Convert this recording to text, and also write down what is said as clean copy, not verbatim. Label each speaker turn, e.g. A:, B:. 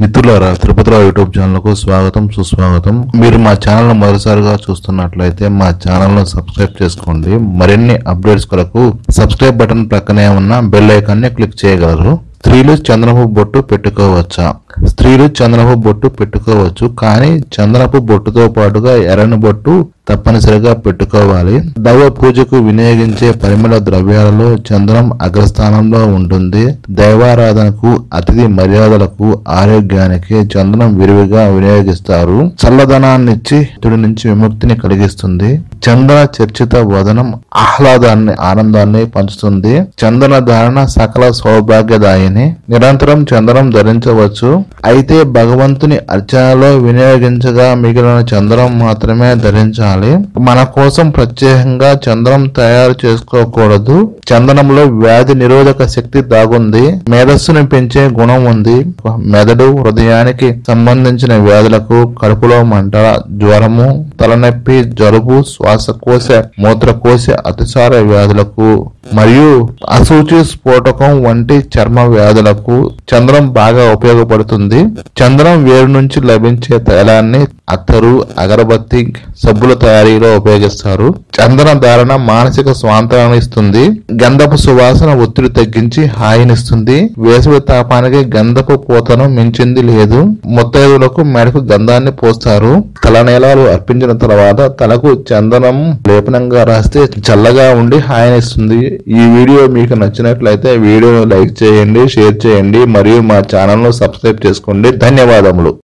A: మిత్రులారా, Tirupathirao YouTube channel కు స్వాగతం, సుస్వాగతం. మీరు మా ఛానల్ ను మొదటిసారిగా చూస్తున్నట్లయితే మా ఛానల్ ను సబ్స్క్రైబ్ చేసుకోండి. మరిన్ని అప్డేట్స్ కొరకు సబ్స్క్రైబ్ బటన్ ప్రక్కనే ఉన్న బెల్ ఐకాన్ ని క్లిక్ చేయగలరు. స్త్రీలు చందనపు బొట్టు పెట్టుకోవచ్చా? స్త్రీలు చందనపు బొట్టు పెట్టుకోవచ్చు, కానీ చందనపు బొట్టుతో పాటుగా ఎర్రని బొట్టు తప్పనిసరిగా పెట్టుకోవాలి. దైవ పూజకు వినియోగించే పరిమళ ద్రవ్యాలలో చందనం అగ్రస్థానంలో ఉంటుంది. దైవారాధనకు, అతిథి మర్యాదలకు, ఆరోగ్యానికి చందనం విరివిగా వినియోగిస్తారు. చల్లదనాన్నిచ్చి ఒత్తిడి నుంచి విముక్తిని కలిగిస్తుంది. చందన చర్చిత వదనం ఆహ్లాదాన్ని, ఆనందాన్ని పంచుతుంది. చందన ధారణ సకల సౌభాగ్యదాయిని. నిరంతరం చందనం ధరించవచ్చు, అయితే భగవంతుని అర్చనలో వినియోగించగా మిగిలిన చందనం మాత్రమే ధరించాలి. మన కోసం ప్రత్యేకంగా చందనం తయారు చేసుకోకూడదు. చందనంలో వ్యాధి నిరోధక శక్తి దాగుంది. మేధస్సును పెంచే గుణం ఉంది. మెదడు, హృదయానికి సంబంధించిన వ్యాధులకు, కడుపులో మంట, జ్వరము, తలనొప్పి, జలుబు, శ్వాసకోశ, మూత్రకోశ, అతిసార వ్యాధులకు మరియు అశుచి, స్ఫోటకం వంటి చర్మ వ్యాధులకు చందనం బాగా ఉపయోగపడుతుంది. చందనం వేరు నుంచి లభించే తైలాన్ని అత్తరు, అగరబత్తి, సబ్బుల తయారీలో ఉపయోగిస్తారు. చందన ధారణ మానసిక స్వాంతనాన్ని ఇస్తుంది. గంధపు సువాసన ఒత్తిడి తగ్గించి హాయినిస్తుంది. వేసవి తాపానికి గంధపు పూతను మించింది లేదు. ముత్తైదులకు మెడకు గంధాన్ని పోస్తారు. తలనీలాలు అర్పించిన తర్వాత తలకు చందనం లేపనంగా రాస్తే చల్లగా ఉండి హాయినిస్తుంది. ఈ వీడియో మీకు నచ్చినట్లయితే వీడియోను లైక్ చేయండి, షేర్ చేయండి మరియు మా ఛానల్ ను సబ్స్క్రైబ్ చేసుకోండి. ధన్యవాదములు.